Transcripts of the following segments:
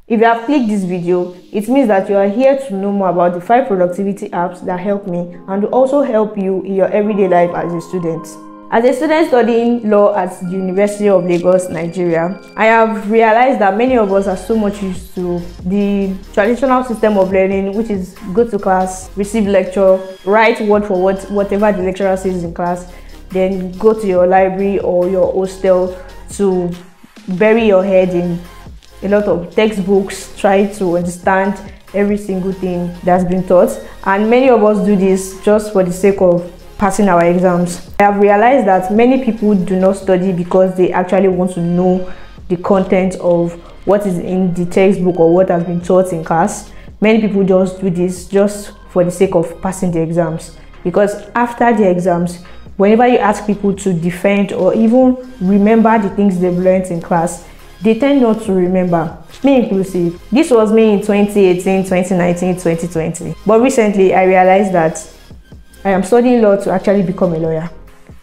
If you have clicked this video, it means that you are here to know more about the 5 productivity apps that help me and will also help you in your everyday life as a student. As a student studying law at the University of Lagos, Nigeria, I have realized that many of us are so much used to the traditional system of learning, which is go to class, receive lecture, write word for word whatever the lecturer says in class, then go to your library or your hostel to bury your head in a lot of textbooks, try to understand every single thing that's been taught. And many of us do this just for the sake of passing our exams. I have realized that many people do not study because they actually want to know the content of what is in the textbook or what has been taught in class. Many people just do this just for the sake of passing the exams, because after the exams, whenever you ask people to defend or even remember the things they've learned in class, they tend not to remember, me inclusive. This was me in 2018, 2019, 2020. But recently, I realized that I am studying law to actually become a lawyer.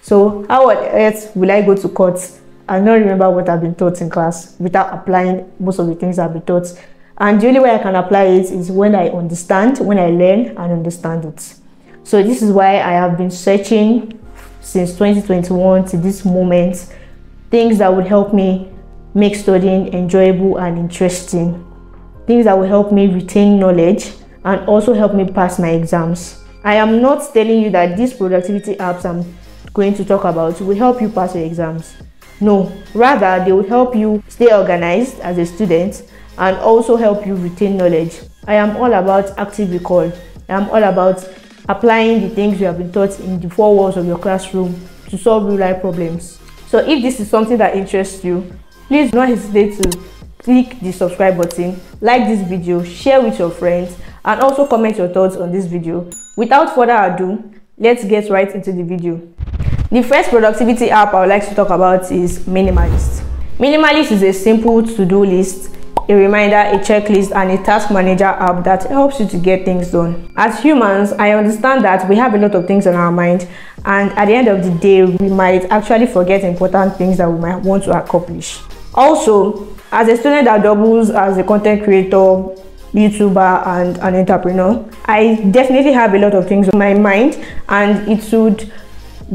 So how on earth will I go to court and not remember what I've been taught in class without applying most of the things I've been taught? And the only way I can apply it is when I understand, when I learn and understand it. So this is why I have been searching since 2021 to this moment, things that would help me make studying enjoyable and interesting, things that will help me retain knowledge and also help me pass my exams. I am not telling you that these productivity apps I'm going to talk about will help you pass your exams. No, rather they will help you stay organized as a student and also help you retain knowledge. I am all about active recall. I am all about applying the things you have been taught in the 4 walls of your classroom to solve real life problems. So if this is something that interests you, please do not hesitate to click the subscribe button, like this video, share with your friends, and also comment your thoughts on this video. Without further ado, let's get right into the video. The first productivity app I would like to talk about is Minimalist. Minimalist is a simple to-do list, a reminder, a checklist, and a task manager app that helps you to get things done. As humans, I understand that we have a lot of things on our mind, and at the end of the day, we might actually forget important things that we might want to accomplish. Also, as a student that doubles as a content creator, YouTuber, and an entrepreneur, I definitely have a lot of things on my mind, and it would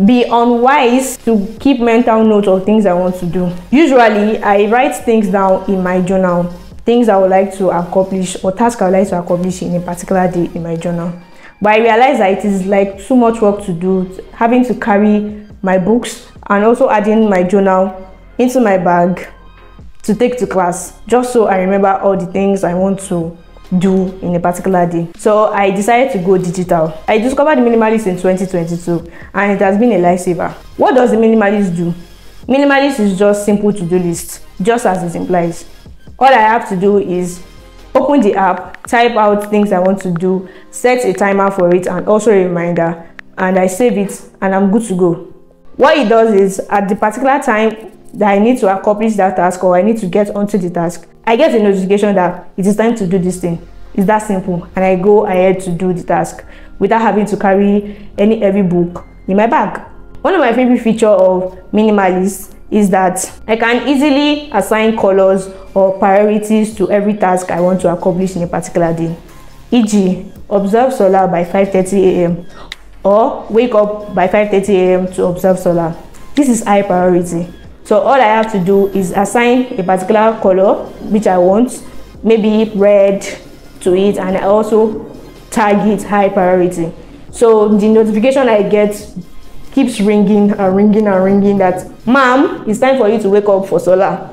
be unwise to keep mental notes of things I want to do. Usually, I write things down in my journal, things I would like to accomplish or tasks I would like to accomplish in a particular day in my journal. But I realize that it is like too much work to do, having to carry my books and also adding my journal into my bag to take to class, just so I remember all the things I want to do in a particular day. So I decided to go digital. I discovered the Minimalist in 2022 and it has been a lifesaver. What does the Minimalist do? Minimalist is just simple to-do list, just as it implies. All I have to do is open the app, type out things I want to do, set a timer for it and also a reminder, and I save it and I'm good to go. What it does is at the particular time that I need to accomplish that task or I need to get onto the task, I get a notification that it is time to do this thing. It's that simple, and I go ahead to do the task without having to carry any heavy book in my bag. One of my favorite features of Minimalist is that I can easily assign colors or priorities to every task I want to accomplish in a particular day. E.g., observe solar by 5:30 a.m. or wake up by 5:30 a.m. to observe solar. This is high priority. So all I have to do is assign a particular color which I want, maybe red to it, and I also tag it high priority. So the notification I get keeps ringing and ringing and ringing that, "Ma'am, it's time for you to wake up for solar."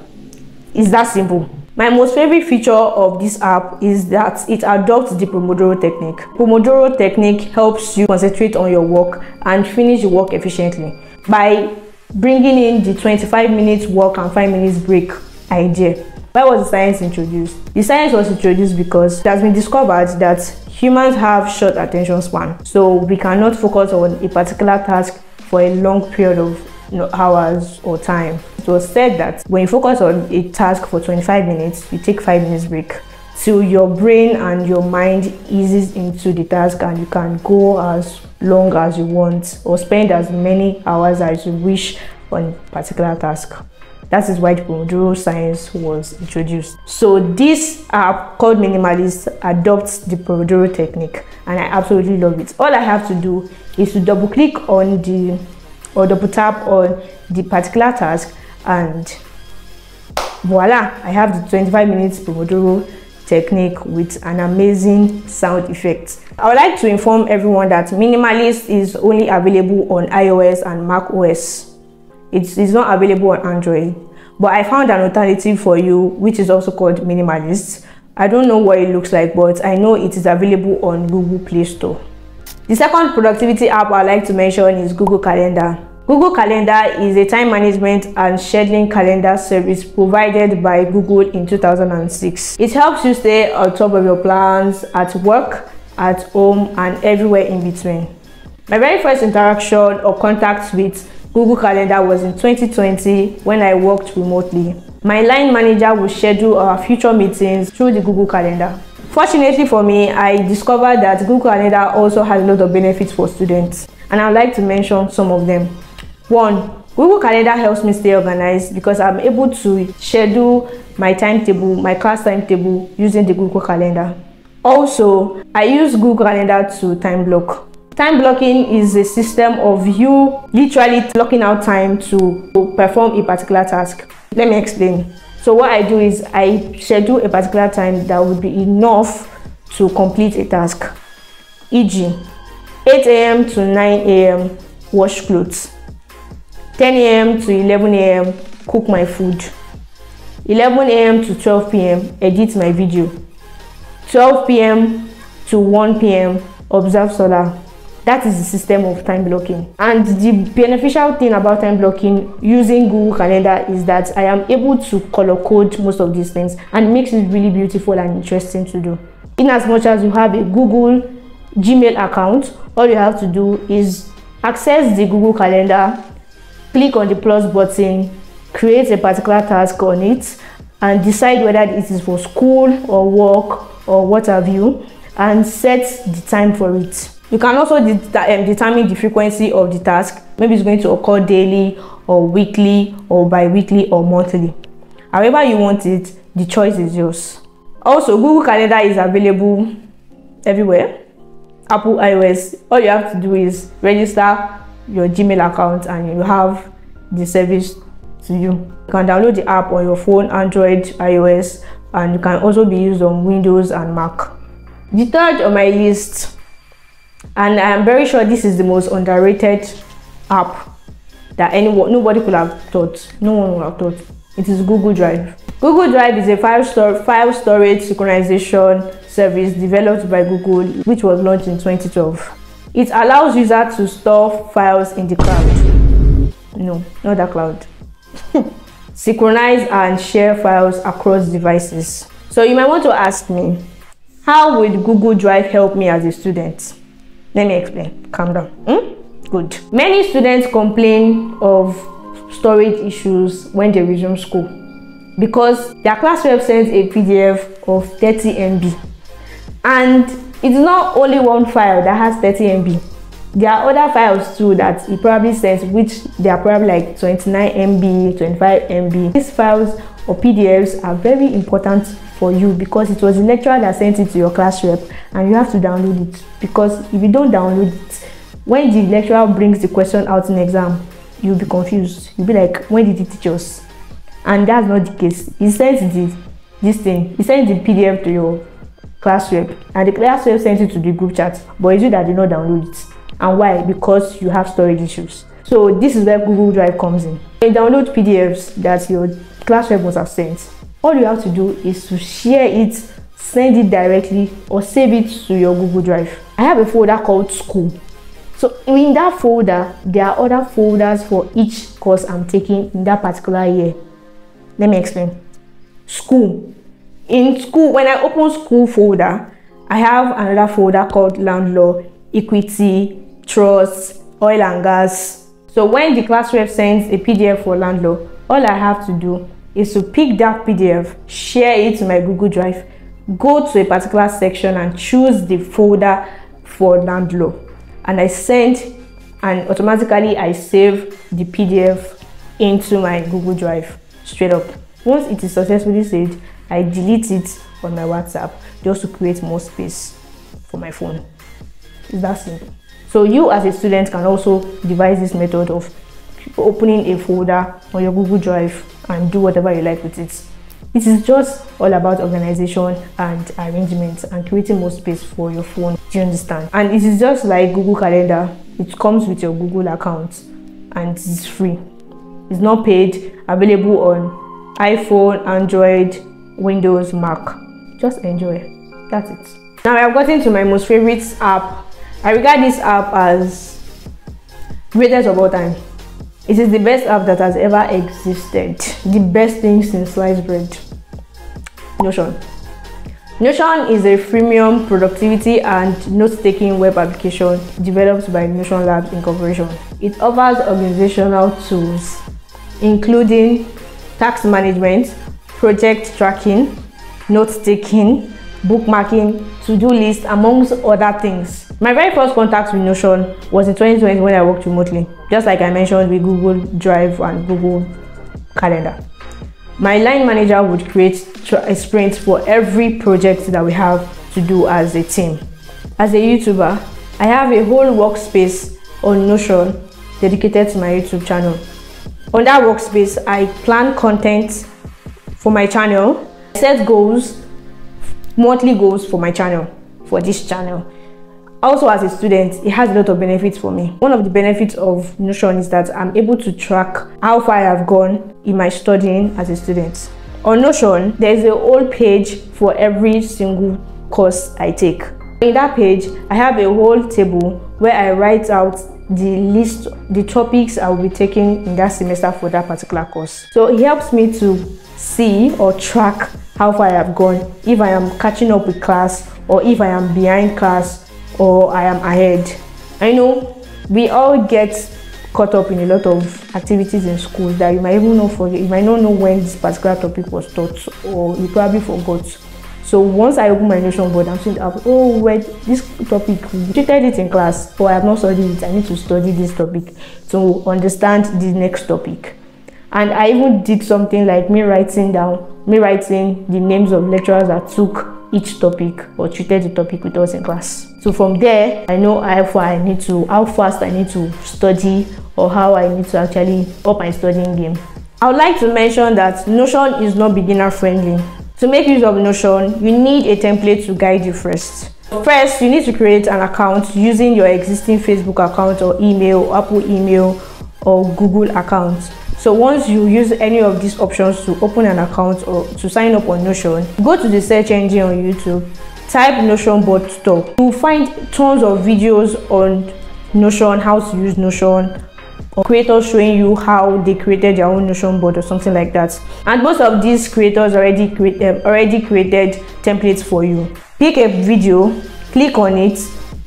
It's that simple. My most favorite feature of this app is that it adopts the Pomodoro technique. Pomodoro technique helps you concentrate on your work and finish the work efficiently by bringing in the 25 minutes work and 5 minutes break idea. Why was the science introduced? The science was introduced because it has been discovered that humans have short attention span, so we cannot focus on a particular task for a long period of hours or time. It was said that when you focus on a task for 25 minutes, you take 5 minutes break till your brain and your mind eases into the task, and you can go as long as you want or spend as many hours as you wish on a particular task. That is why the Pomodoro science was introduced. So this app called Minimalist adopts the Pomodoro technique, and I absolutely love it. All I have to do is to double click on double tap on the particular task, and voila, I have the 25 minutes Pomodoro technique with an amazing sound effect. I would like to inform everyone that Minimalist is only available on iOS and Mac OS. It's not available on Android, but I found an alternative for you, which is also called Minimalist. I don't know what it looks like, but I know it is available on Google Play Store. The second productivity app I'd like to mention is Google Calendar. Google Calendar is a time management and scheduling calendar service provided by Google in 2006. It helps you stay on top of your plans at work, at home, and everywhere in between. My very first interaction or contact with Google Calendar was in 2020 when I worked remotely. My line manager would schedule our future meetings through the Google Calendar. Fortunately for me, I discovered that Google Calendar also has a lot of benefits for students, and I'd like to mention some of them. 1. Google Calendar helps me stay organized because I'm able to schedule my timetable, my class timetable, using the Google Calendar. Also, I use Google Calendar to time block. Time blocking is a system of you literally blocking out time to perform a particular task. Let me explain. So what I do is I schedule a particular time that would be enough to complete a task. E.g., 8 a.m. to 9 a.m. wash clothes. 10 a.m. to 11 a.m. cook my food. 11 a.m. to 12 p.m. edit my video. 12 p.m. to 1 p.m. observe solar. That is the system of time blocking. And the beneficial thing about time blocking using Google Calendar is that I am able to color code most of these things, and it makes it really beautiful and interesting to do. In as much as you have a Google Gmail account, all you have to do is access the Google Calendar, click on the plus button, create a particular task on it, and decide whether it is for school or work or what have you, and set the time for it. You can also determine the frequency of the task. Maybe it's going to occur daily or weekly or bi-weekly or monthly. However you want it, the choice is yours. Also, Google Calendar is available everywhere. Apple iOS. All you have to do is register your Gmail account and you have the service to you. You can download the app on your phone, Android, iOS, and you can also be used on Windows and Mac. The third on my list, and I am very sure this is the most underrated app that nobody could have thought, no one would have thought. It is Google Drive. Google Drive is a file storage synchronization service developed by Google, which was launched in 2012. It allows users to store files in the cloud. No, not the cloud. Synchronize and share files across devices. So you might want to ask me, how would Google Drive help me as a student? Let me explain. Calm down. Good. Many students complain of storage issues when they resume school because their class rep sends a PDF of 30 MB. And it's not only one file that has 30 MB. There are other files too that he probably sends, which they are probably like 29 MB, 25 MB. These files or PDFs are very important for you because it was the lecturer that sent it to your class rep and you have to download it, because if you don't download it, when the lecturer brings the question out in exam, you'll be confused. You'll be like, when did he teach us? And that's not the case. He sent he sent the PDF to your class rep and the class rep sent it to the group chat, but it's you that did not download it. And why? Because you have storage issues. So this is where Google Drive comes in. When you download PDFs that your class rep must have sent, all you have to do is to share it, send it directly, or save it to your Google Drive. I have a folder called School. So in that folder, there are other folders for each course I'm taking in that particular year. Let me explain. School. In school, when I open School folder, I have another folder called Land Law, Equity, Trust, Oil and Gas. So when the class rep sends a PDF for Land Law, all I have to do is to pick that PDF, share it to my Google Drive, go to a particular section and choose the folder for Land Law. And I send, and automatically I save the PDF into my Google Drive. straight up. Once it is successfully saved, I delete it on my WhatsApp just to create more space for my phone. It's that simple. So you as a student can also devise this method of opening a folder on your Google Drive and do whatever you like with it. It is just all about organization and arrangement and creating more space for your phone. Do you understand? And it is just like Google Calendar. It comes with your Google account and it's free. It's not paid, available on iPhone, Android, Windows, Mac. Just enjoy. That's it. Now I have gotten to my most favorite app. I regard this app as greatest of all time. It is the best app that has ever existed. The best thing since sliced bread. Notion. Notion is a freemium productivity and note-taking web application developed by Notion Labs Incorporation. It offers organizational tools including task management, project tracking, note-taking, bookmarking, to-do list, amongst other things. My very first contact with Notion was in 2020 when I worked remotely, just like I mentioned with Google Drive and Google Calendar. My line manager would create a sprint for every project that we have to do as a team. As a YouTuber, I have a whole workspace on Notion dedicated to my YouTube channel. On that workspace, I plan content for my channel, set goals, monthly goals for my channel, for this channel. Also, as a student, it has a lot of benefits for me. One of the benefits of Notion is that I'm able to track how far I have gone in my studying as a student. On Notion, there's a whole page for every single course I take. In that page, I have a whole table where I write out the list, the topics I will be taking in that semester for that particular course. So it helps me to see or track how far I have gone, if I am catching up with class or if I am behind class or I am ahead. I know we all get caught up in a lot of activities in school that you might even not forget. You might not know when this particular topic was taught, or you probably forgot. So once I open my Notion board, I'm saying, oh wait, this topic, we treated it in class, but I have not studied it. I need to study this topic to understand the next topic. And I even did something like me writing the names of lecturers that took each topic or treated the topic with us in class. So from there, I know how fast I need to study, or how I need to actually up my studying game. I would like to mention that Notion is not beginner friendly. To make use of Notion, you need a template to guide you first. First, you need to create an account using your existing Facebook account or email, Apple email, or Google account. So once you use any of these options to open an account or to sign up on Notion, go to the search engine on YouTube, type Notion Bot Store. You'll find tons of videos on Notion, how to use Notion, or creators showing you how they created their own Notion board or something like that. And most of these creators already created templates for you. Pick a video, click on it,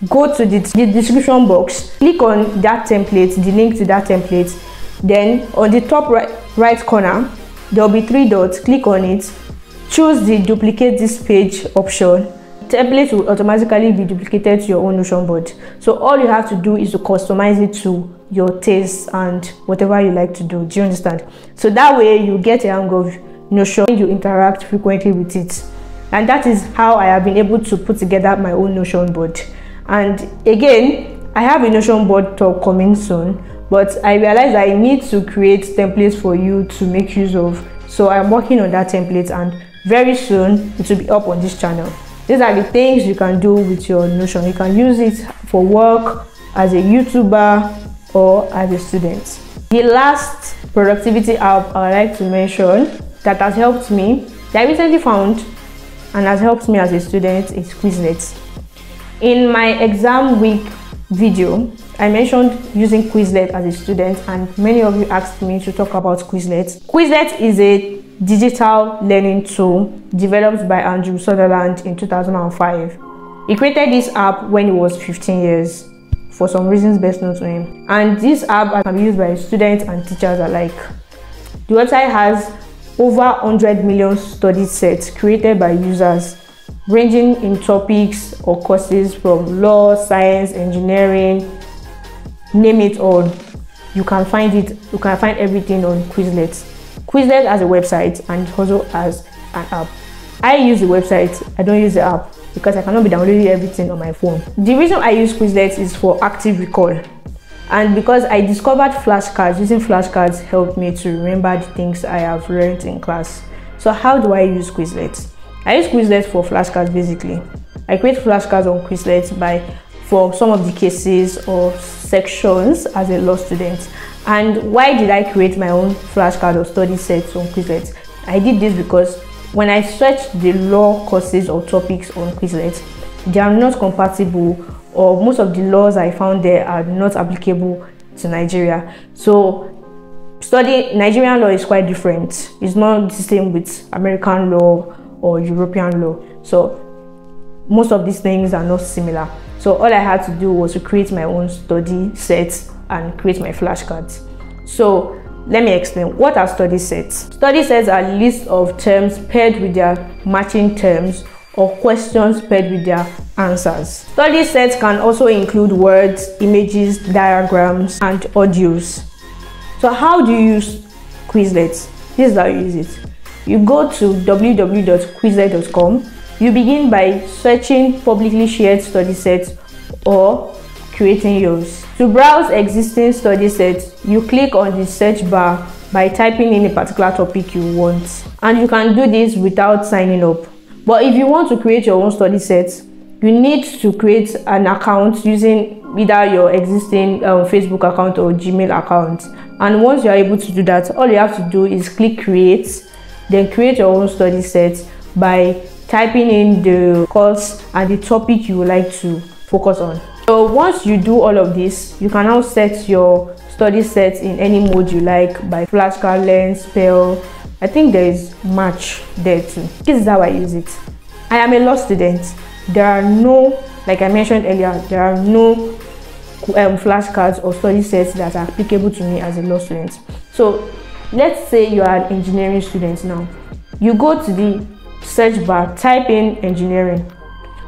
go to the description box, click on that template, the link to that template. Then on the top right corner, there will be 3 dots. Click on it, choose the duplicate this page option. Template will automatically be duplicated to your own Notion board. So all you have to do is to customize it to your taste and whatever you like to do. Do you understand? So that way you get a hang of Notion, you interact frequently with it. And that is how I have been able to put together my own Notion board. And again, I have a Notion board talk coming soon, but I realized I need to create templates for you to make use of. So I'm working on that template, and very soon it will be up on this channel. These are the things you can do with your Notion. You can use it for work, as a YouTuber, or as a student. The last productivity app I would like to mention that has helped me, that I recently found and has helped me as a student, is Quizlet. In my exam week video, I mentioned using Quizlet as a student, and many of you asked me to talk about Quizlet. Quizlet is a digital learning tool developed by Andrew Sutherland in 2005. He created this app when he was 15 years, for some reasons best known to him. And this app can be used by students and teachers alike. The website has over 100 million study sets created by users, ranging in topics or courses from law, science, engineering, name it all. You can find everything on Quizlet. Quizlet has a website and also has an app. I use the website, I don't use the app because I cannot be downloading everything on my phone. The reason I use Quizlet is for active recall, and because I discovered flashcards. Using flashcards helped me to remember the things I have learned in class. So how do I use Quizlet? I use Quizlet for flashcards basically. I create flashcards on Quizlet for some of the cases or sections as a law student. And why did I create my own flashcard or study sets on Quizlet? I did this because when I searched the law courses or topics on Quizlet, they are not compatible, or most of the laws I found there are not applicable to Nigeria. So studying Nigerian law is quite different. It's not the same with American law or European law. So most of these things are not similar. So all I had to do was to create my own study sets and create my flashcards. So let me explain. What are study sets? Study sets are lists of terms paired with their matching terms or questions paired with their answers. Study sets can also include words, images, diagrams, and audios. So how do you use Quizlet? This is how you use it. You go to www.quizlet.com. You begin by searching publicly shared study sets or creating yours. To browse existing study sets, you click on the search bar by typing in a particular topic you want. And you can do this without signing up. But if you want to create your own study sets, you need to create an account using either your existing Facebook account or Gmail account. And once you are able to do that, all you have to do is click create, then create your own study set by typing in the course and the topic you would like to focus on. So once you do all of this, you can now set your study set in any mode you like by flashcard, lens, spell. I think there is match there too. This is how I use it. I am a law student. There are no, like I mentioned earlier, there are no flashcards or study sets that are applicable to me as a law student. So let's say you are an engineering student now. You go to the search bar, type in engineering.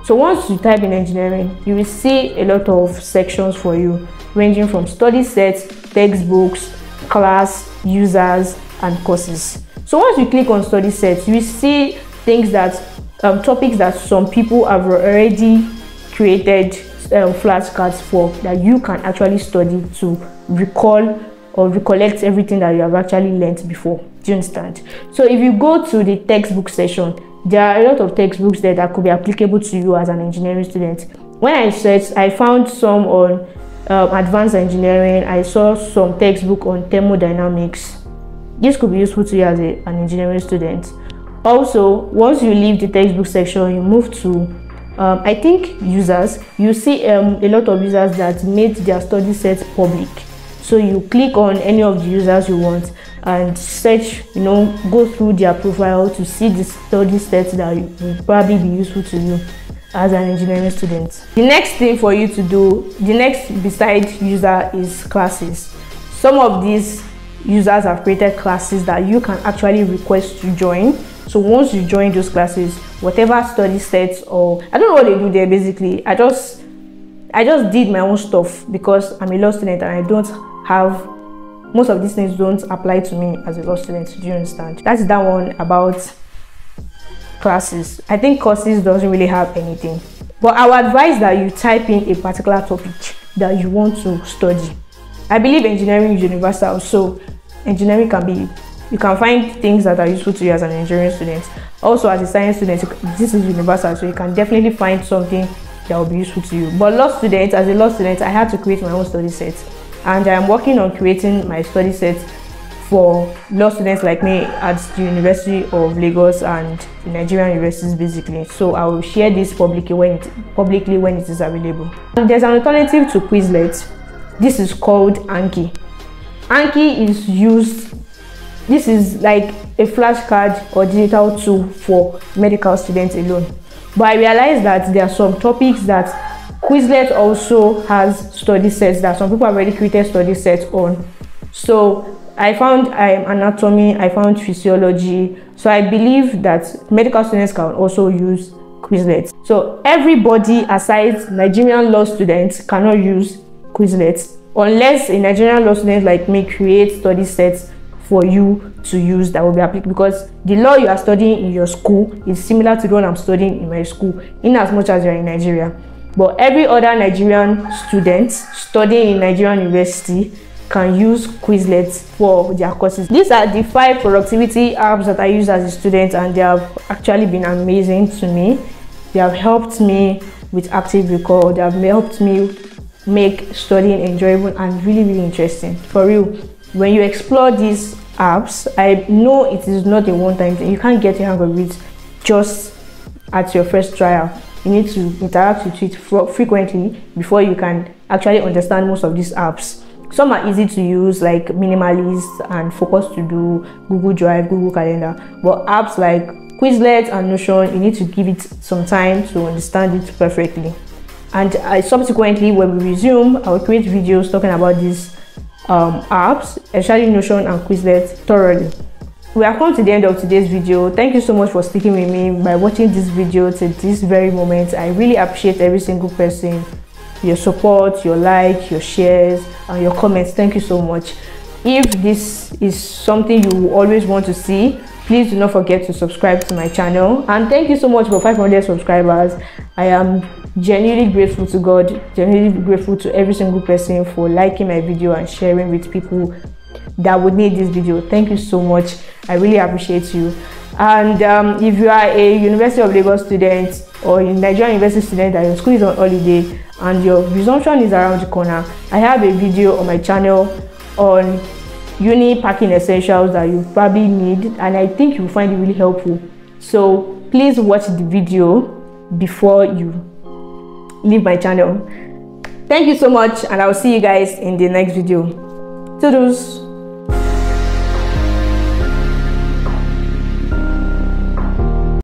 So once you type in engineering, you will see a lot of sections for you, ranging from study sets, textbooks, class, users, and courses. So once you click on study sets, you will see things that topics that some people have already created flashcards for, that you can actually study to recall or recollect everything that you have actually learned before. Do you understand? So if you go to the textbook section, there are a lot of textbooks there that could be applicable to you as an engineering student. When I searched, I found some on advanced engineering. I saw some textbook on thermodynamics. This could be useful to you as an engineering student. Also, once you leave the textbook section, you move to I think users. You see a lot of users that made their study sets public. So you click on any of the users you want and search, go through their profile to see the study sets that will probably be useful to you as an engineering student. The next thing for you to do, the next beside user, is classes. Some of these users have created classes that you can actually request to join. So once you join those classes, whatever study sets, or I don't know what they do there basically, I just did my own stuff because I'm a law student and I don't have, most of these things don't apply to me as a law student. Do you understand? That's that one about classes. I think courses doesn't really have anything, but I would advise that you type in a particular topic that you want to study. I believe engineering is universal, so engineering can be, you can find things that are useful to you as an engineering student. Also, as a science student, this is universal, so you can definitely find something that will be useful to you. But law student, as a law student, I had to create my own study set, and I am working on creating my study set for law students like me at the University of Lagos and the Nigerian universities basically. So I will share this publicly when it is available. And there's an alternative to Quizlet. This is called Anki. Anki is used, this is like a flashcard or digital tool for medical students alone. But I realized that there are some topics that Quizlet also has study sets that some people have already created study sets on. So I found anatomy, I found physiology. So I believe that medical students can also use Quizlet. So everybody aside Nigerian law students cannot use Quizlet unless a Nigerian law student like me creates study sets for you to use that will be applicable, because the law you are studying in your school is similar to the one I'm studying in my school, in as much as you're in Nigeria. But every other Nigerian student studying in Nigerian university can use Quizlet for their courses. These are the 5 productivity apps that I use as a student, and they have actually been amazing to me. They have helped me with active recall. They have helped me make studying enjoyable and really interesting. For real, when you explore these apps, I know it is not a one-time thing. You can't get a hang of it just at your first trial. You need to interact with it frequently before you can actually understand most of these apps. Some are easy to use, like Minimalist and Focus To Do, Google Drive, Google Calendar. But apps like Quizlet and Notion, you need to give it some time to understand it perfectly. And subsequently, when we resume, I will create videos talking about these apps, especially Notion and Quizlet, thoroughly. We have come to the end of today's video. Thank you so much for sticking with me by watching this video to this very moment. I really appreciate every single person, your support, your like, your shares, and your comments. Thank you so much. If this is something you always want to see, please do not forget to subscribe to my channel. And thank you so much for 500 subscribers. I am genuinely grateful to God, genuinely grateful to every single person for liking my video and sharing with people that would need this video. Thank you so much. I really appreciate you. And if you are a University of Lagos student or a Nigerian university student that your school is on holiday and your resumption is around the corner, I have a video on my channel on uni packing essentials that you probably need, and I think you will find it really helpful. So please watch the video before you leave my channel. Thank you so much, and I will see you guys in the next video. Toodles.